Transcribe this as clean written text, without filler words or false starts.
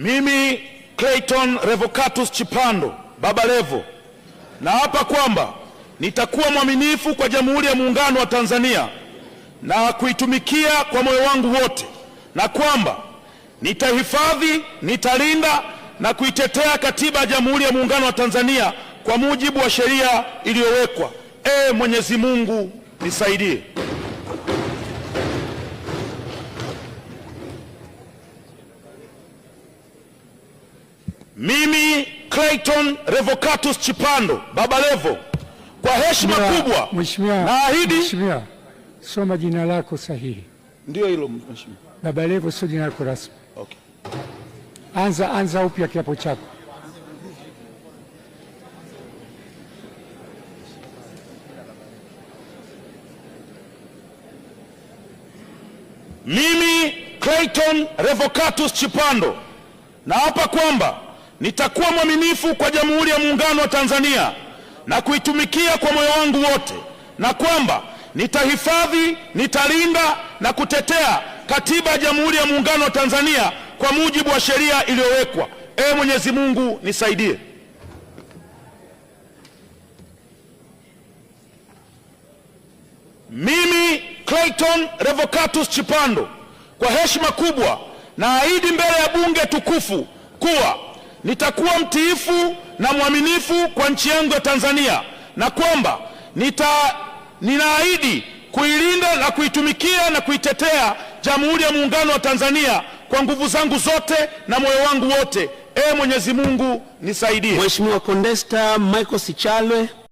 Mimi Clayton Revocatus Chipando Baba Levo naapa kwamba nitakuwa mwaminifu kwa Jamhuri ya Muungano wa Tanzania na kuitumikia kwa moyo wangu wote, na kwamba nitahifadhi, nitalinda na kuitetea Katiba ya Jamhuri ya Muungano wa Tanzania kwa mujibu wa sheria iliyowekwa. Mwenyezi Mungu nisaidie. Mimi Clayton Revocatus Chipando Baba Levo kwa heshima kubwa naahidi. Mheshimiwa, soma jina lako sahihi. Ndio hilo Mheshimiwa. Baba Levo sio jina lako rasmi. Okay. Anza upya kiapo chako. Mimi Clayton Revocatus Chipando naapa kwamba nitakuwa mwaminifu kwa Jamhuri ya Muungano wa Tanzania na kuitumikia kwa moyo wangu wote, na kwamba nitahifadhi, nitalinda na kutetea Katiba ya Jamhuri ya Muungano wa Tanzania kwa mujibu wa sheria iliyowekwa. Mwenyezi Mungu nisaidie. Mimi Clayton Revocatus Chipando kwa heshima kubwa naahidi mbele ya bunge tukufu kuwa nitakuwa mtiifu na mwaminifu kwa nchi yangu ya Tanzania, na kwamba ninaahidi kuilinda na kuitumikia na kuitetea Jamhuri ya Muungano wa Tanzania kwa nguvu zangu zote na moyo wangu wote. Mwenyezi Mungu nisaidie. Mheshimiwa Condesta Michael Sichalwe.